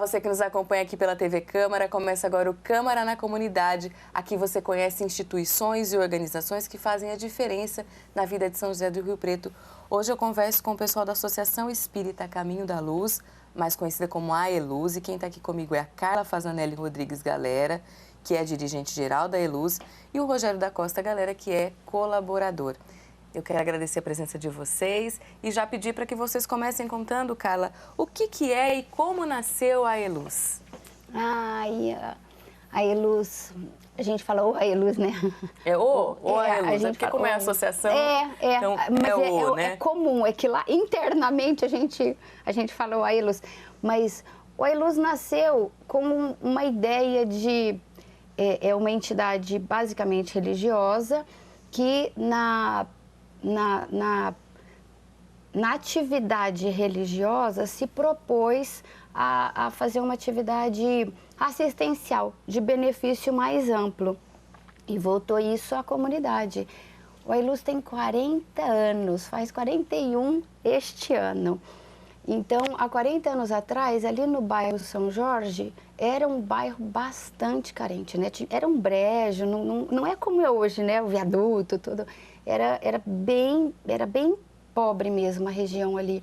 você que nos acompanha aqui pela TV Câmara. Começa agora o Câmara na Comunidade. Aqui você conhece instituições e organizações que fazem a diferença na vida de São José do Rio Preto. Hoje eu converso com o pessoal da Associação Espírita Caminho da Luz, mais conhecida como AELUZ. E quem está aqui comigo é a Carla Fazanelli Rodrigues Galera, que é dirigente geral da AELUZ, e o Rogério da Costa Galera, que é colaborador. Eu quero agradecer a presença de vocês e já pedir para que vocês comecem contando, Carla, o que é e como nasceu a AELUZ. A AELUZ, a gente fala o AELUZ, né? É o AELUZ, a gente porque como é a associação, então mas é comum, é que lá internamente a gente fala o AELUZ. Mas o AELUZ nasceu com uma ideia de... É uma entidade basicamente religiosa que na atividade religiosa se propôs a fazer uma atividade assistencial de benefício mais amplo e voltou isso à comunidade. O AELUZ tem 40 anos, faz 41 este ano. Então, há 40 anos atrás, ali no bairro São Jorge, era um bairro bastante carente, né? Era um brejo, não é como é hoje, né? O viaduto, tudo. Era bem pobre mesmo a região ali.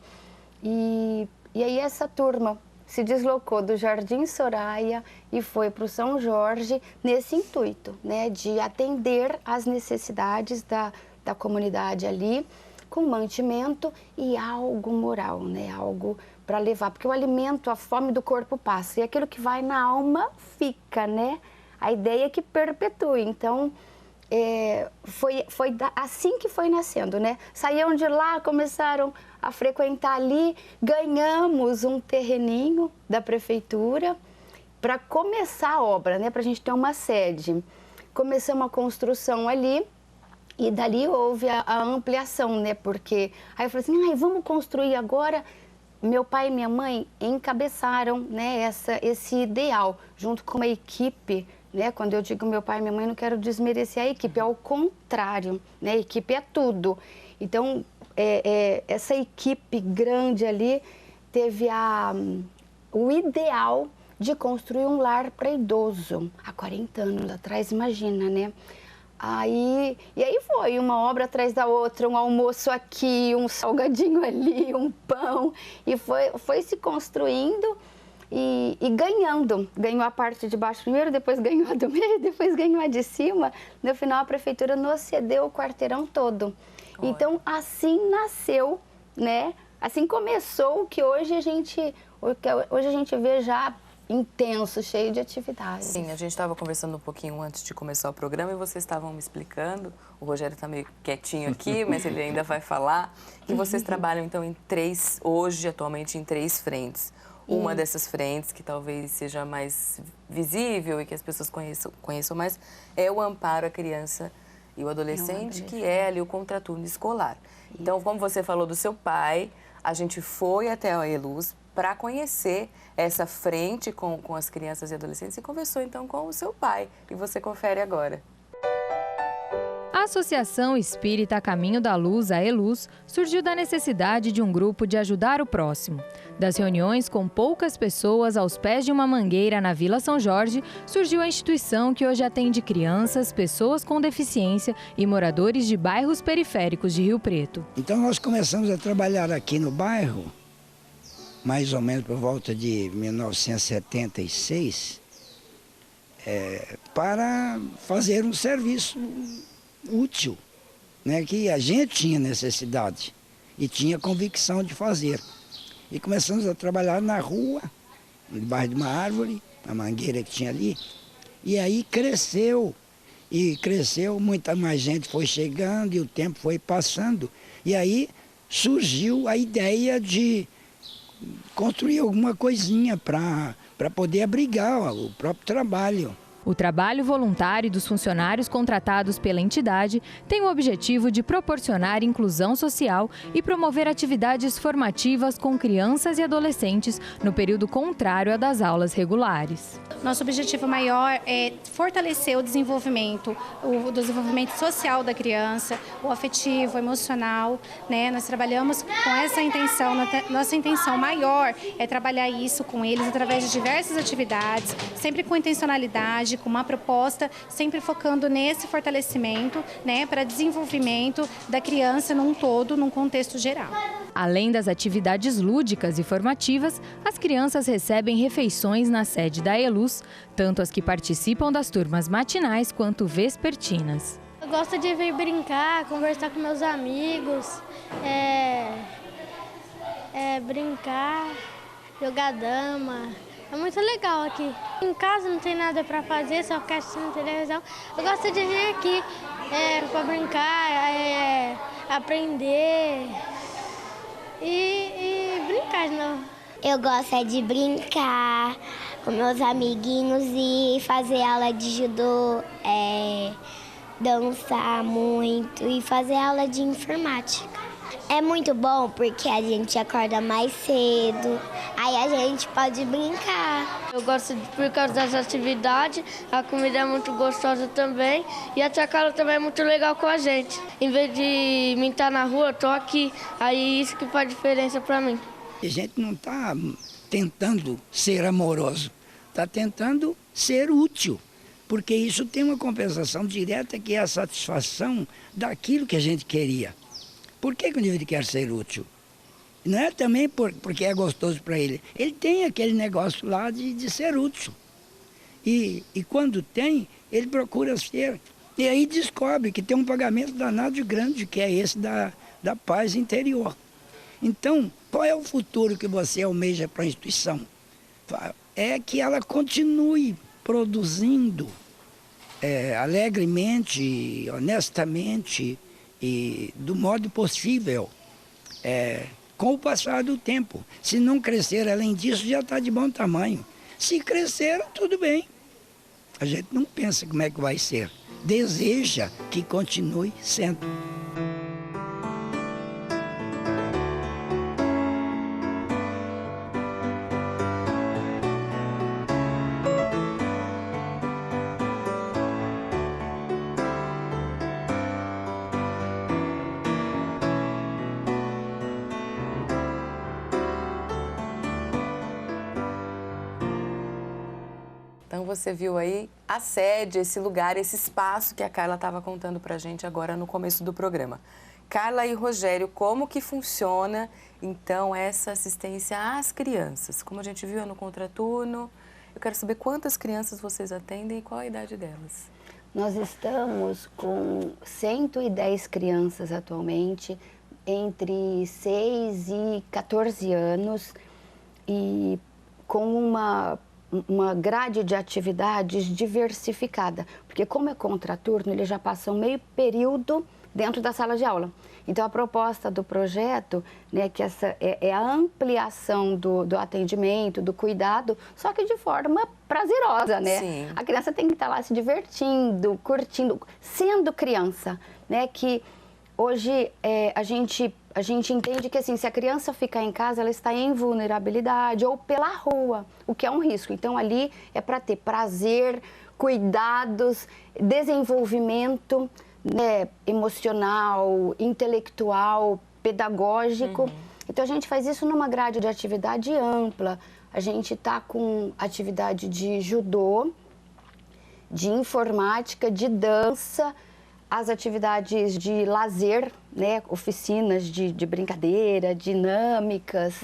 E aí essa turma se deslocou do Jardim Soraya e foi para o São Jorge nesse intuito, né? De atender às necessidades da comunidade ali, com mantimento e algo moral, né? Algo para levar, porque o alimento, a fome do corpo passa, e aquilo que vai na alma fica, né? A ideia é que perpetue. Então, foi assim que foi nascendo, né? Saíram de lá, começaram a frequentar ali, ganhamos um terreninho da prefeitura para começar a obra, né? Para a gente ter uma sede. Começamos a construção ali. E dali houve a ampliação, né? Porque aí eu falei assim, vamos construir agora. Meu pai e minha mãe encabeçaram, né, esse ideal, junto com uma equipe, né? Quando eu digo meu pai e minha mãe, não quero desmerecer a equipe, é ao contrário, né? A equipe é tudo. Então, essa equipe grande ali teve o ideal de construir um lar para idoso, há 40 anos atrás, imagina, né? E aí foi uma obra atrás da outra, um almoço aqui, um salgadinho ali, um pão, e foi se construindo e ganhando. Ganhou a parte de baixo primeiro, depois ganhou a do meio, depois ganhou a de cima. No final, a prefeitura nos cedeu o quarteirão todo. Olha. Então, assim nasceu, né? Assim começou o que hoje a gente vê já intenso, cheio de atividades. Sim, a gente estava conversando um pouquinho antes de começar o programa e vocês estavam me explicando, o Rogério está meio quietinho aqui, mas ele ainda vai falar, que vocês trabalham então atualmente em três frentes. Uma dessas frentes, que talvez seja mais visível e que as pessoas conheçam mais, é o amparo à criança e o adolescente, que é ali o contraturno escolar. Então, como você falou do seu pai, a gente foi até a AELUZ para conhecer essa frente com as crianças e adolescentes e conversou então com o seu pai. E você confere agora. A Associação Espírita Caminho da Luz, a AELUZ, surgiu da necessidade de um grupo de ajudar o próximo. Das reuniões com poucas pessoas aos pés de uma mangueira na Vila São Jorge, surgiu a instituição que hoje atende crianças, pessoas com deficiência e moradores de bairros periféricos de Rio Preto. Então nós começamos a trabalhar aqui no bairro, mais ou menos por volta de 1976, para fazer um serviço útil, né, que a gente tinha necessidade e tinha convicção de fazer. E começamos a trabalhar na rua, debaixo de uma árvore, a mangueira que tinha ali, e aí cresceu, muita mais gente foi chegando e o tempo foi passando, e aí surgiu a ideia de construir alguma coisinha para poder abrigar o próprio trabalho. O trabalho voluntário dos funcionários contratados pela entidade tem o objetivo de proporcionar inclusão social e promover atividades formativas com crianças e adolescentes no período contrário à das aulas regulares. Nosso objetivo maior é fortalecer o desenvolvimento social da criança, o afetivo, o emocional, né? Nós trabalhamos com essa intenção, nossa intenção maior é trabalhar isso com eles através de diversas atividades, sempre com intencionalidade, com uma proposta, sempre focando nesse fortalecimento, né? Para desenvolvimento da criança num todo, num contexto geral. Além das atividades lúdicas e formativas, as crianças recebem refeições na sede da ELUZ, tanto as que participam das turmas matinais quanto vespertinas. Eu gosto de vir brincar, conversar com meus amigos, brincar, jogar dama. É muito legal aqui. Em casa não tem nada para fazer, só ficar assistindo televisão. Eu gosto de vir aqui para brincar, aprender e brincar de novo. Eu gosto de brincar com meus amiguinhos e fazer aula de judô, dançar muito e fazer aula de informática. É muito bom porque a gente acorda mais cedo, aí a gente pode brincar. Eu gosto por causa das atividades, a comida é muito gostosa também e a tia Carla também é muito legal com a gente. Em vez de mim estar na rua, eu tô aqui, aí isso que faz diferença para mim. A gente não está tentando ser amoroso, está tentando ser útil, porque isso tem uma compensação direta que é a satisfação daquilo que a gente queria. Por que o indivíduo quer ser útil? Não é também porque é gostoso para ele. Ele tem aquele negócio lá de ser útil. E quando tem, ele procura ser. E aí descobre que tem um pagamento danado de grande, que é esse da paz interior. Então, qual é o futuro que você almeja para a instituição? É que ela continue produzindo alegremente, honestamente e do modo possível, com o passar do tempo. Se não crescer além disso, já está de bom tamanho. Se crescer, tudo bem. A gente não pensa como é que vai ser. Deseja que continue sendo. Então você viu aí a sede, esse lugar, esse espaço que a Carla estava contando para a gente agora no começo do programa. Carla e Rogério, como que funciona então essa assistência às crianças? Como a gente viu no contraturno, eu quero saber quantas crianças vocês atendem e qual a idade delas. Nós estamos com 110 crianças atualmente, entre 6 e 14 anos, e com uma grade de atividades diversificada, porque como é contraturno, eles já passam meio período dentro da sala de aula. Então, a proposta do projeto, né, que essa é a ampliação do atendimento, do cuidado, só que de forma prazerosa, né? Sim. A criança tem que estar lá se divertindo, curtindo, sendo criança, né? Que hoje a gente entende que, assim, se a criança ficar em casa, ela está em vulnerabilidade ou pela rua, o que é um risco. Então, ali é para ter prazer, cuidados, desenvolvimento, né, emocional, intelectual, pedagógico. Então, a gente faz isso numa grade de atividade ampla. A gente está com atividade de judô, de informática, de dança, as atividades de lazer, né, oficinas de brincadeira, dinâmicas.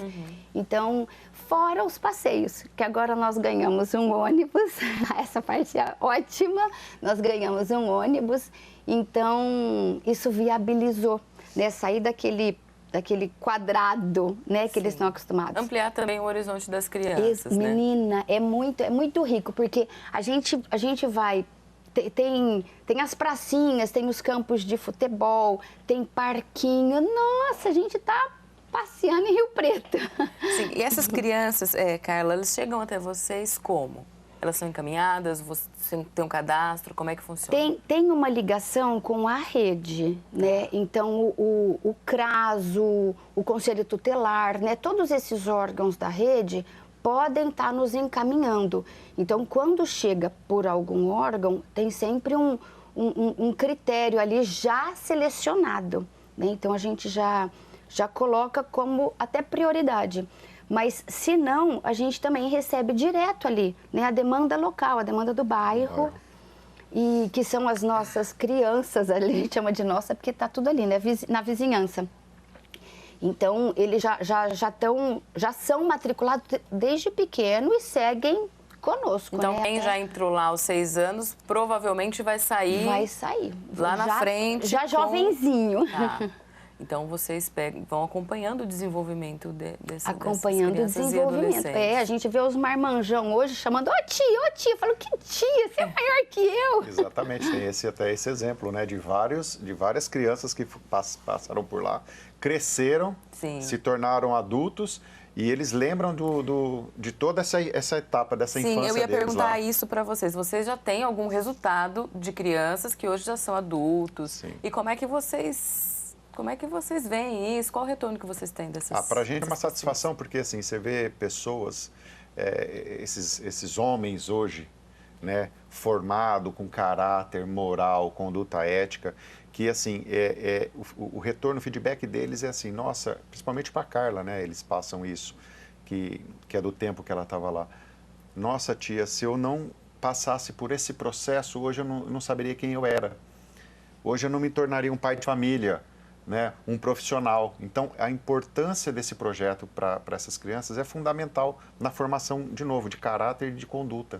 Então, fora os passeios, que agora nós ganhamos um ônibus, essa parte é ótima, nós ganhamos um ônibus, então isso viabilizou, né, sair daquele quadrado, né, que eles estão acostumados. Ampliar também o horizonte das crianças, né? Menina, é muito rico, porque a gente vai... Tem as pracinhas, tem os campos de futebol, tem parquinho. Nossa, a gente tá passeando em Rio Preto. Sim, e essas crianças, Carla, elas chegam até vocês como? Elas são encaminhadas? Você tem um cadastro? Como é que funciona? Tem uma ligação com a rede, né? Então, o CRAS, o Conselho Tutelar, né? Todos esses órgãos da rede podem estar nos encaminhando. Então, quando chega por algum órgão, tem sempre um critério ali já selecionado, né? Então, a gente já coloca como até prioridade. Mas, se não, a gente também recebe direto ali, né? A demanda local, a demanda do bairro, e que são as nossas crianças ali, a gente chama de nossa porque está tudo ali, né? Na vizinhança. Então, eles já são matriculados desde pequeno e seguem conosco. Então, né? quem já entrou lá aos 6 anos, provavelmente vai sair... Vai sair. Lá na frente. Já jovenzinho. Tá. Então, vocês vão acompanhando o desenvolvimento dessas Acompanhando o crianças desenvolvimento. A gente vê os marmanjão hoje chamando, ô tia. Eu falo, que tia? Você é maior que eu. Exatamente, tem até esse exemplo, né? De várias crianças que passaram por lá, cresceram, Sim. se tornaram adultos e eles lembram de toda essa etapa dessa infância deles. Sim, eu ia perguntar lá. isso para vocês. Vocês já têm algum resultado de crianças que hoje já são adultos? Sim. E como é que vocês veem isso? Qual o retorno que vocês têm dessas? Para a gente é uma satisfação, porque assim, você vê pessoas, esses homens hoje, né, formado com caráter, moral, conduta ética, que assim, o retorno, o feedback deles é assim, nossa, principalmente para a Carla, né, eles passam isso, que é do tempo que ela estava lá. Nossa tia, se eu não passasse por esse processo, hoje eu não saberia quem eu era. Hoje eu não me tornaria um pai de família, né, um profissional. Então, a importância desse projeto para essas crianças é fundamental na formação, de novo, de caráter e de conduta.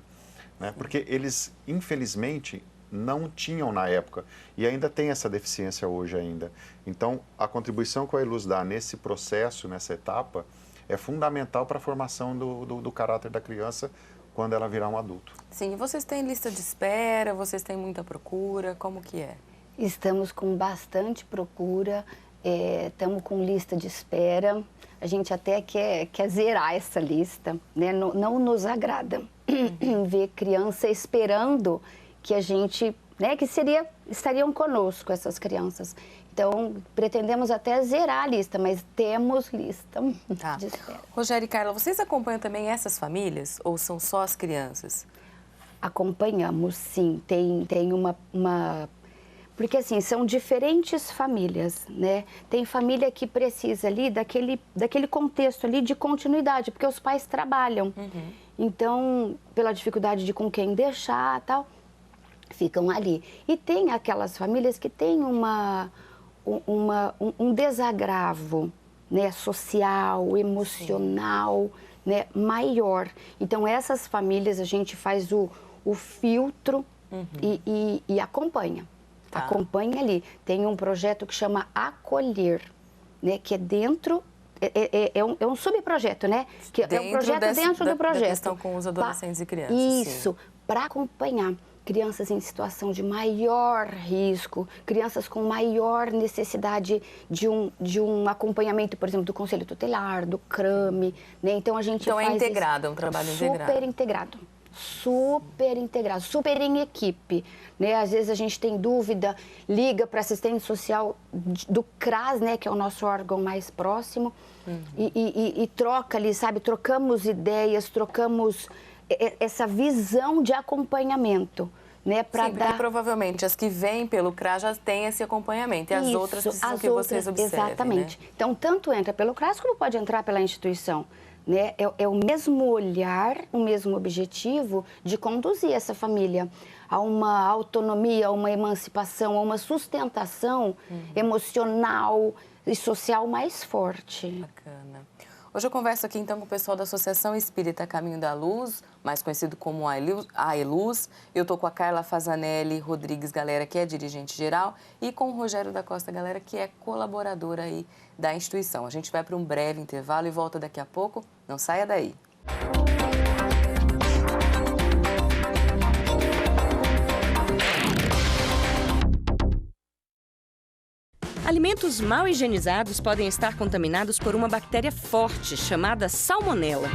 Né? Porque eles, infelizmente, não tinham na época e ainda tem essa deficiência hoje ainda. Então, a contribuição que a Eluz dá nesse processo, nessa etapa, é fundamental para a formação do caráter da criança quando ela virar um adulto. Sim, e vocês têm lista de espera? Vocês têm muita procura? Como que é? Estamos com bastante procura, estamos com lista de espera. A gente até quer zerar essa lista, né? Não nos agrada ver criança esperando que a gente, né, que estariam conosco essas crianças. Então, pretendemos até zerar a lista, mas temos lista de espera. Rogério e Carla, vocês acompanham também essas famílias ou são só as crianças? Acompanhamos, sim. Tem uma... Porque, assim, são diferentes famílias, né? Tem família que precisa ali daquele contexto ali de continuidade, porque os pais trabalham. Então, pela dificuldade de com quem deixar e tal, ficam ali. E tem aquelas famílias que têm um desagravo, né? Social, emocional, né? Maior. Então, essas famílias a gente faz o filtro e acompanha. Tá. Acompanha ali. Tem um projeto que chama Acolher, né? Que é dentro... É um subprojeto, né? Que é um projeto dentro do projeto. Da questão com os adolescentes e crianças. Isso, para acompanhar crianças em situação de maior risco, crianças com maior necessidade de um acompanhamento, por exemplo, do Conselho Tutelar, do CRAME, né? Então, a gente faz... Então, é integrado, é um trabalho integrado. Super integrado, super em equipe, né? Às vezes a gente tem dúvida, liga para assistente social do CRAS, né? Que é o nosso órgão mais próximo, e troca ali, sabe? Trocamos ideias, trocamos essa visão de acompanhamento, né? Para dar... porque provavelmente as que vêm pelo CRAS já têm esse acompanhamento e as outras precisam que vocês observem. Exatamente. Né? Então, tanto entra pelo CRAS como pode entrar pela instituição. Né? É o mesmo olhar, o mesmo objetivo de conduzir essa família a uma autonomia, a uma emancipação, a uma sustentação emocional e social mais forte. Bacana. Hoje eu converso aqui então com o pessoal da Associação Espírita Caminho da Luz, mais conhecido como a Eluz. Eu estou com a Carla Fazanelli Rodrigues, galera, que é dirigente geral, e com o Rogério da Costa, galera, que é colaboradora aí da instituição. A gente vai para um breve intervalo e volta daqui a pouco. Não saia daí. Alimentos mal higienizados podem estar contaminados por uma bactéria forte chamada salmonela.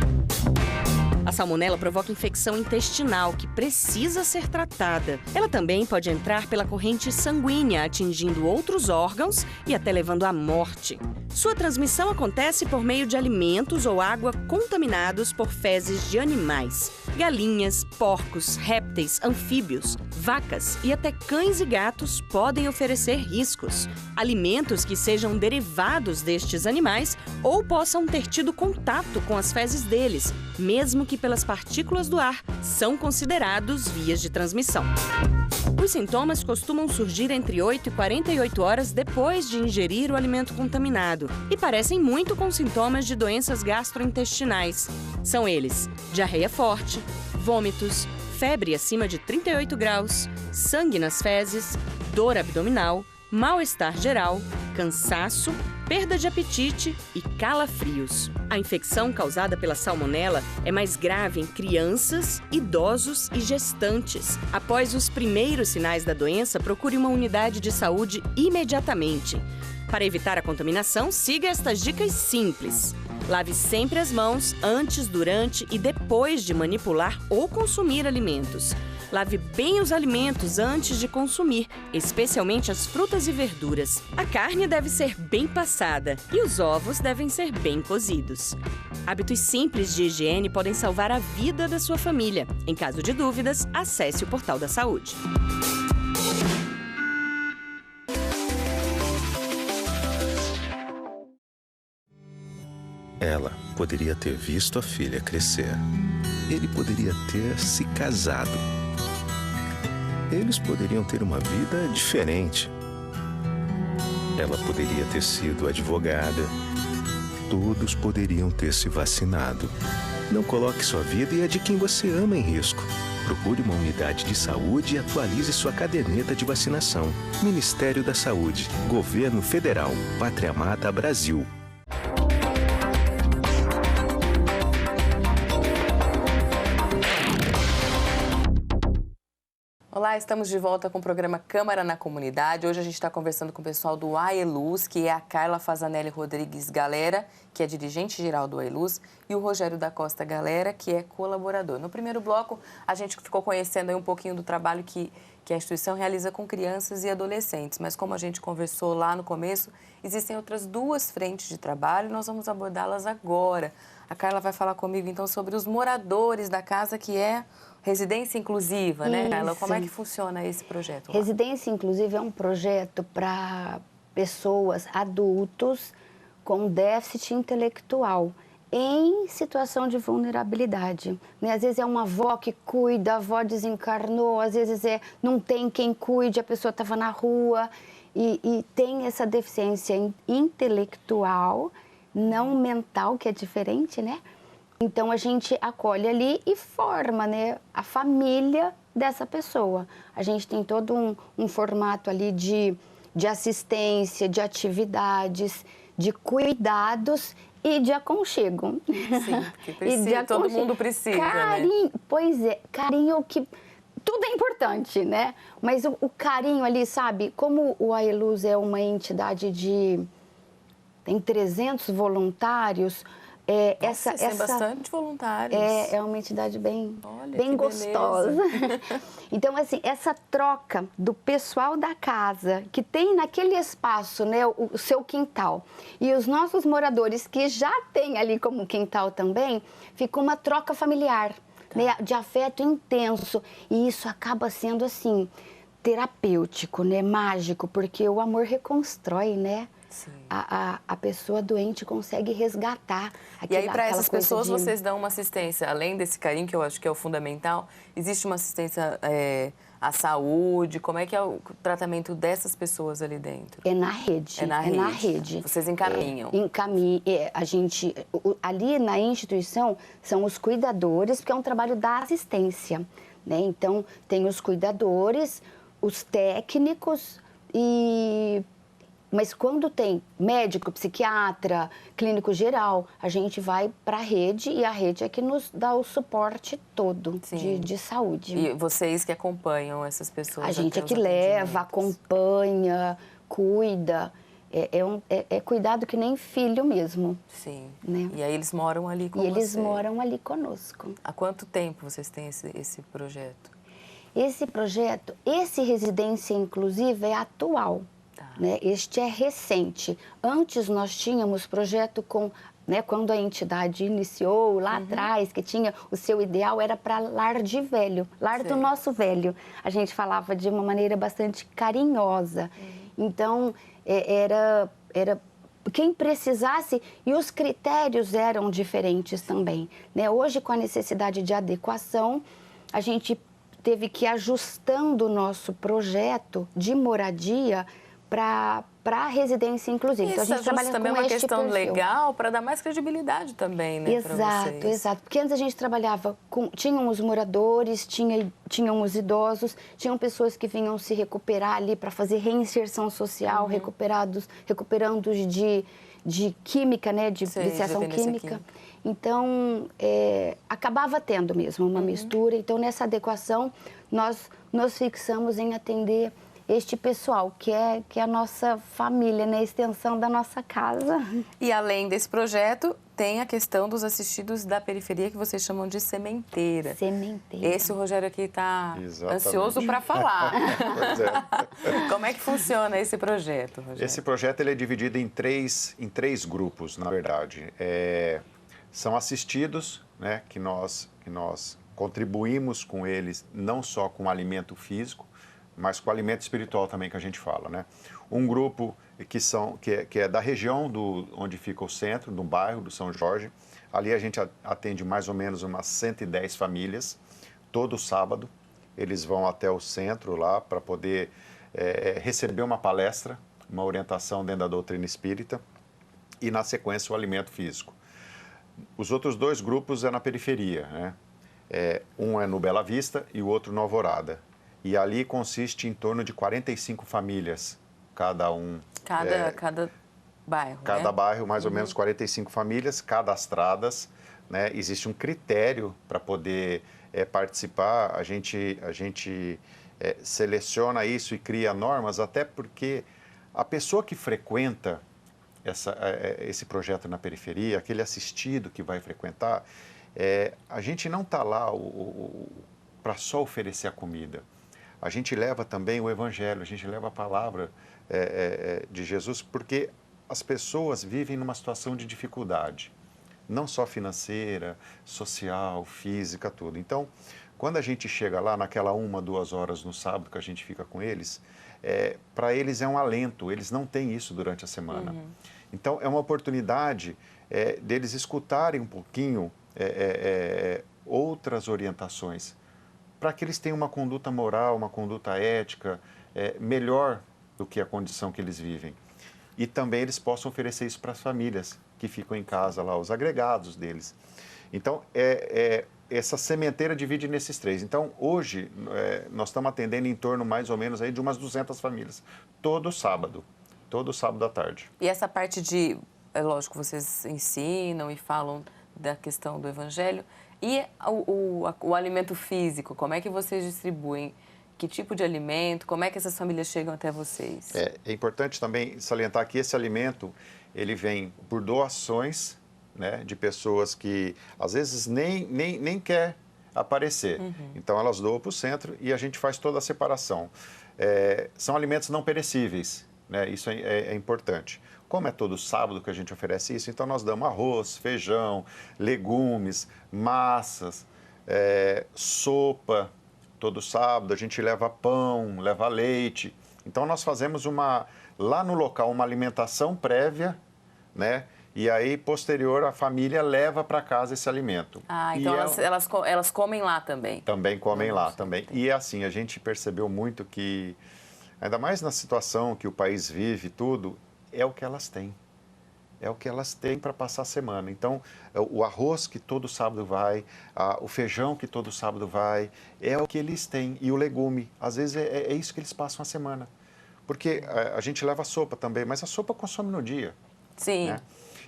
A salmonela provoca infecção intestinal que precisa ser tratada. Ela também pode entrar pela corrente sanguínea, atingindo outros órgãos e até levando à morte. Sua transmissão acontece por meio de alimentos ou água contaminados por fezes de animais. Galinhas, porcos, répteis, anfíbios, vacas e até cães e gatos podem oferecer riscos. Alimentos que sejam derivados destes animais ou possam ter tido contato com as fezes deles, mesmo que pelas partículas do ar, são considerados vias de transmissão. Os sintomas costumam surgir entre 8 e 48 horas depois de ingerir o alimento contaminado e parecem muito com sintomas de doenças gastrointestinais. São eles: diarreia forte, vômitos, febre acima de 38 graus, sangue nas fezes, dor abdominal, mal-estar geral, cansaço, perda de apetite e calafrios. A infecção causada pela salmonela é mais grave em crianças, idosos e gestantes. Após os primeiros sinais da doença, procure uma unidade de saúde imediatamente. Para evitar a contaminação, siga estas dicas simples. Lave sempre as mãos antes, durante e depois de manipular ou consumir alimentos. Lave bem os alimentos antes de consumir, especialmente as frutas e verduras. A carne deve ser bem passada e os ovos devem ser bem cozidos. Hábitos simples de higiene podem salvar a vida da sua família. Em caso de dúvidas, acesse o Portal da Saúde. Ela poderia ter visto a filha crescer. Ele poderia ter se casado. Eles poderiam ter uma vida diferente. Ela poderia ter sido advogada. Todos poderiam ter se vacinado. Não coloque sua vida e a de quem você ama em risco. Procure uma unidade de saúde e atualize sua caderneta de vacinação. Ministério da Saúde, Governo Federal, Pátria Amada Brasil. Olá, estamos de volta com o programa Câmara na Comunidade. Hoje a gente está conversando com o pessoal do AELUS, que é a Carla Fazanelli Rodrigues Galera, que é dirigente geral do AELUS, e o Rogério da Costa Galera, que é colaborador. No primeiro bloco, a gente ficou conhecendo aí um pouquinho do trabalho que a instituição realiza com crianças e adolescentes. Mas como a gente conversou lá no começo, existem outras duas frentes de trabalho e nós vamos abordá-las agora. A Carla vai falar comigo, então, sobre os moradores da casa, que é residência inclusiva, né, Carla? Como é que funciona esse projeto lá? Residência inclusiva é um projeto para pessoas, adultos, com déficit intelectual, em situação de vulnerabilidade. Né? Às vezes é uma avó que cuida, a avó desencarnou, às vezes não tem quem cuide, a pessoa estava na rua e tem essa deficiência intelectual, não mental, que é diferente, né? Então, a gente acolhe ali e forma, né, a família dessa pessoa. A gente tem todo um formato ali de assistência, de atividades, de cuidados e de aconchego. Sim, que precisa, todo mundo precisa, carinho, né? Pois é, carinho que... Tudo é importante, né? Mas o carinho ali, sabe? Como o AELUS é uma entidade tem 300 voluntários... Tem bastante voluntários. É uma entidade bem gostosa. Então, assim, essa troca do pessoal da casa, que tem naquele espaço, né, o seu quintal, e os nossos moradores, que já têm ali como quintal também, fica uma troca familiar, né, de afeto intenso. E isso acaba sendo, assim, terapêutico, né, mágico, porque o amor reconstrói, né? A pessoa doente consegue resgatar aquela. E aí, para essas pessoas, vocês dão uma assistência, além desse carinho, que eu acho que é o fundamental, existe uma assistência à saúde? Como é que é o tratamento dessas pessoas ali dentro? É na rede. Na rede. Vocês encaminham? A gente, ali na instituição, são os cuidadores, porque é um trabalho da assistência, né? Então, tem os cuidadores, os técnicos Mas quando tem médico, psiquiatra, clínico geral, a gente vai para a rede e a rede é que nos dá o suporte todo de saúde. E vocês que acompanham essas pessoas? A gente é que leva, acompanha, cuida. É cuidado que nem filho mesmo. Sim. Né? E aí eles moram ali com você? E eles moram ali conosco. Há quanto tempo vocês têm esse projeto? Esse projeto, esse Residência Inclusiva é atual. Tá. Né? Este é recente. Antes nós tínhamos projeto com... Né, quando a entidade iniciou lá atrás, que tinha o seu ideal, era para lar de velho, lar do nosso velho. A gente falava de uma maneira bastante carinhosa. Então, era quem precisasse, e os critérios eram diferentes também. Né? Hoje, com a necessidade de adequação, a gente teve que ir ajustando o nosso projeto de moradia para a residência inclusiva. Isso, então, a gente trabalha também com uma este questão perfil. legal para dar mais credibilidade também, né, para vocês. Exato. Porque antes a gente trabalhava com... Tinham os moradores, tinham os idosos, tinham pessoas que vinham se recuperar ali para fazer reinserção social, recuperando de química, né, de viciação química. Então, acabava tendo mesmo uma mistura. Então, nessa adequação, nós nos fixamos em atender este pessoal, que é a nossa família, né? A extensão da nossa casa. E além desse projeto, tem a questão dos assistidos da periferia, que vocês chamam de sementeira. Sementeira. Esse o Rogério aqui está ansioso para falar. Pois é. Como é que funciona esse projeto, Rogério? Esse projeto ele é dividido em três grupos, na verdade. São assistidos, né, que nós contribuímos com eles, não só com alimento físico, mas com o alimento espiritual também que a gente fala, né? Um grupo que é da região onde fica o centro, do bairro do São Jorge. Ali a gente atende mais ou menos umas 110 famílias, todo sábado. Eles vão até o centro lá para poder receber uma palestra, uma orientação dentro da doutrina espírita e, na sequência, o alimento físico. Os outros dois grupos é na periferia, né? Um é no Bela Vista e o outro no Alvorada. E ali consiste em torno de 45 famílias, cada um. Cada bairro, Cada né? bairro, mais ou menos 45 famílias cadastradas, né? Existe um critério para poder participar. A gente seleciona isso e cria normas, até porque a pessoa que frequenta esse projeto na periferia, aquele assistido que vai frequentar, a gente não está lá para só oferecer a comida. A gente leva também o Evangelho, a gente leva a palavra de Jesus, porque as pessoas vivem numa situação de dificuldade, não só financeira, social, física, tudo. Então, quando a gente chega lá, naquela 1, 2 horas no sábado que a gente fica com eles, para eles é um alento, eles não têm isso durante a semana. Então, é uma oportunidade deles escutarem um pouquinho outras orientações, para que eles tenham uma conduta moral, uma conduta ética melhor do que a condição que eles vivem. E também eles possam oferecer isso para as famílias que ficam em casa lá, os agregados deles. Então, essa sementeira divide nesses três. Então, hoje, nós estamos atendendo em torno, mais ou menos, aí, de umas 200 famílias, todo sábado à tarde. E essa parte é lógico, vocês ensinam e falam da questão do Evangelho. E o alimento físico, como é que vocês distribuem? Que tipo de alimento? Como é que essas famílias chegam até vocês? É importante também salientar que esse alimento, ele vem por doações, né, de pessoas que, às vezes, nem quer aparecer. Então, elas doam para o centro e a gente faz toda a separação. São alimentos não perecíveis, né? Isso é importante. Como é todo sábado que a gente oferece isso, então nós damos arroz, feijão, legumes, massas, sopa. Todo sábado a gente leva pão, leva leite. Então nós fazemos lá no local uma alimentação prévia, né? E aí, posterior, a família leva para casa esse alimento. Então elas comem lá também? Também comem lá, também. E assim, a gente percebeu muito que, ainda mais na situação que o país vive, tudo, é o que elas têm. É o que elas têm para passar a semana. Então, o arroz que todo sábado vai, o feijão que todo sábado vai, é o que eles têm. E o legume, às vezes é isso que eles passam a semana. Porque a gente leva sopa também, mas a sopa consome no dia. Sim. Né?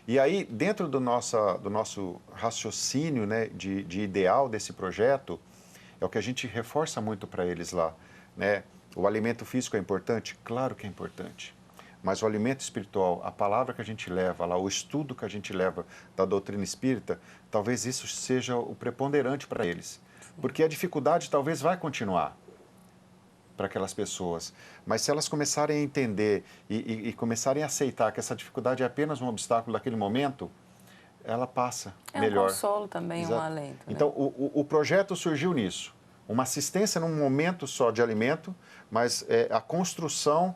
E aí, dentro do nosso raciocínio, né, de ideal desse projeto, é o que a gente reforça muito para eles lá. Né? O alimento físico é importante? Claro que é importante. mas o alimento espiritual, a palavra que a gente leva lá, o estudo que a gente leva da doutrina espírita, talvez isso seja o preponderante para eles. Porque a dificuldade talvez vai continuar para aquelas pessoas. Mas se elas começarem a entender e começarem a aceitar que essa dificuldade é apenas um obstáculo daquele momento, ela passa melhor. É um consolo também, Exato. um alento. Né? Então, o projeto surgiu nisso. Uma assistência num momento só de alimento, mas a construção,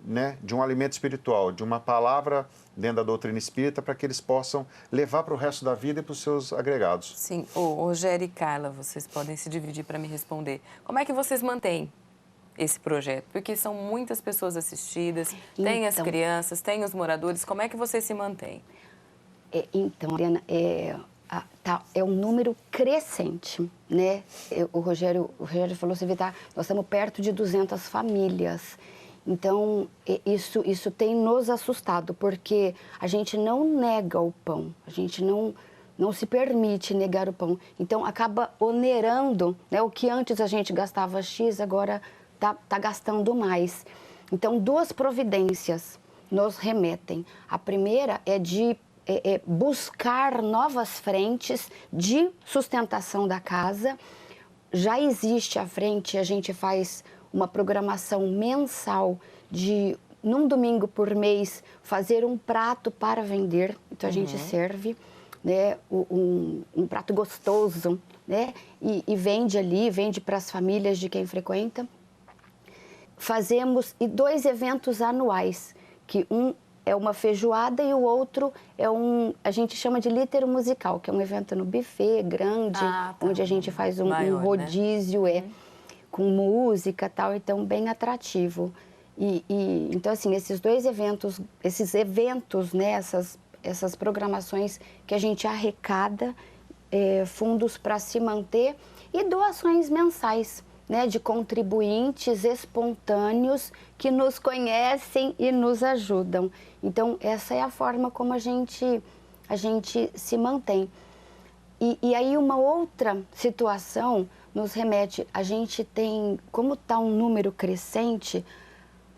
né, de um alimento espiritual, de uma palavra dentro da doutrina espírita para que eles possam levar para o resto da vida e para os seus agregados. Sim. Rogério e Carla, vocês podem se dividir para me responder. Como é que vocês mantêm esse projeto? Porque são muitas pessoas assistidas, tem as crianças, tem os moradores. Como é que vocês se mantêm? Então, Mariana, é um número crescente, né? O Rogério falou, você vê, nós estamos perto de 200 famílias. Então, isso tem nos assustado, porque a gente não nega o pão, a gente não se permite negar o pão. Então, acaba onerando, né? O que antes a gente gastava X, agora tá gastando mais. Então, duas providências nos remetem. A primeira é de buscar novas frentes de sustentação da casa. Já existe à frente, a gente faz uma programação mensal de, num domingo por mês, fazer um prato para vender. Então, a gente serve, né, um prato gostoso, né, e vende ali, vende para as famílias de quem frequenta. Fazemos 2 eventos anuais, que um é uma feijoada e o outro é a gente chama de lítero musical, que é um evento no buffet grande, onde a gente faz um rodízio, né? Com música e tal, então bem atrativo. Então, assim, esses 2 eventos, né, essas programações que a gente arrecada, fundos para se manter e doações mensais, né, de contribuintes espontâneos que nos conhecem e nos ajudam. Então, essa é a forma como a gente se mantém. E aí, uma outra situação nos remete, a gente tem, como está um número crescente,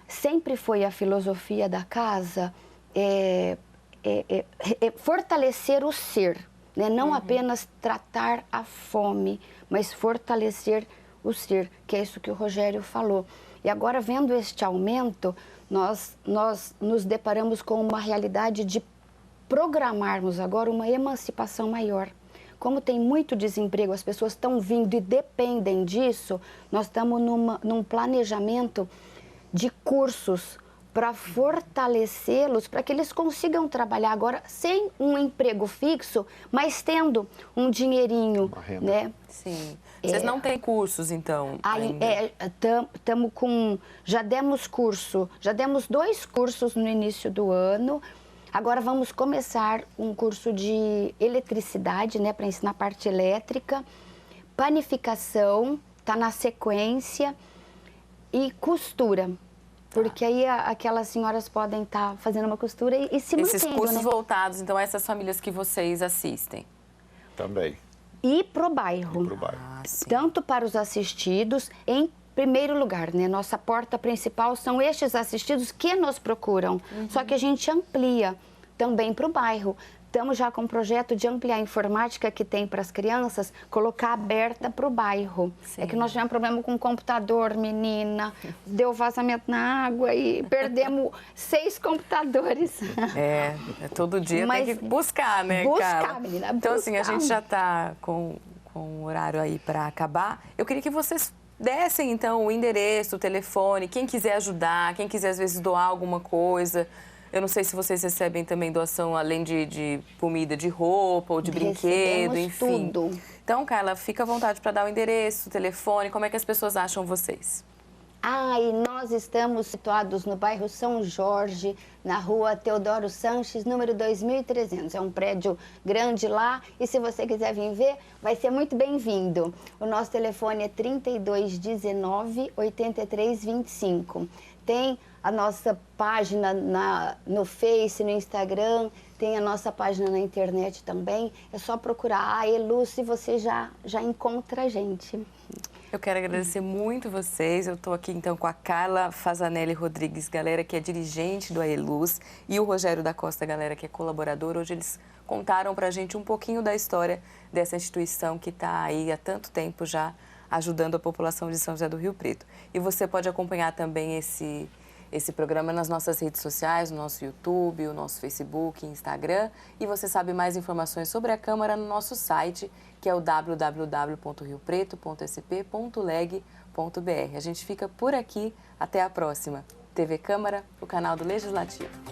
sempre foi a filosofia da casa, fortalecer o ser, né? Não apenas tratar a fome, mas fortalecer o ser, que é isso que o Rogério falou. E agora, vendo este aumento, nós nos deparamos com uma realidade de programarmos agora uma emancipação maior. Como tem muito desemprego, as pessoas estão vindo e dependem disso, nós estamos num planejamento de cursos para fortalecê-los, para que eles consigam trabalhar agora sem um emprego fixo, mas tendo um dinheirinho, uma renda, né? Sim. Vocês não têm cursos, então? Já demos curso, já demos 2 cursos no início do ano. Agora vamos começar um curso de eletricidade, né, para ensinar a parte elétrica, panificação, está na sequência, e costura. Porque aí aquelas senhoras podem estar fazendo uma costura e se mantendo, esses cursos, né? voltados, então, a essas famílias que vocês assistem? Também. E pro bairro. Tanto para os assistidos, em primeiro lugar, né? Nossa porta principal são estes assistidos que nos procuram. Só que a gente amplia também para o bairro. Estamos já com um projeto de ampliar a informática que tem para as crianças, colocar aberta para o bairro. Sim. É que nós tivemos problema com o computador, menina, deu vazamento na água e perdemos 6 computadores. Todo dia tem que buscar, né, Buscar, menina, então, assim, a gente já está com o horário aí para acabar. Eu queria que vocês dessem, então, o endereço, o telefone, quem quiser ajudar, quem quiser, às vezes, doar alguma coisa. Eu não sei se vocês recebem também doação, além de comida, de roupa ou de brinquedo, enfim. Tudo. Então, Carla, fica à vontade para dar o endereço, o telefone, como é que as pessoas acham vocês? E nós estamos situados no bairro São Jorge, na rua Teodoro Sanches, número 2300. É um prédio grande lá e se você quiser vir ver, vai ser muito bem-vindo. O nosso telefone é 3219-8325. Tem a nossa página no Face, no Instagram, tem a nossa página na internet também. É só procurar a Eluz e você já encontra a gente. Eu quero agradecer muito vocês. Eu estou aqui então com a Carla Fazanelli Rodrigues, galera, que é dirigente do AELUZ, e o Rogério da Costa, galera, que é colaborador. Hoje eles contaram para a gente um pouquinho da história dessa instituição que está aí há tanto tempo já ajudando a população de São José do Rio Preto. E você pode acompanhar também esse programa nas nossas redes sociais, no nosso YouTube, o nosso Facebook, Instagram. E você sabe mais informações sobre a Câmara no nosso site, que é o www.riopreto.sp.leg.br. A gente fica por aqui. Até a próxima. TV Câmara, o canal do Legislativo.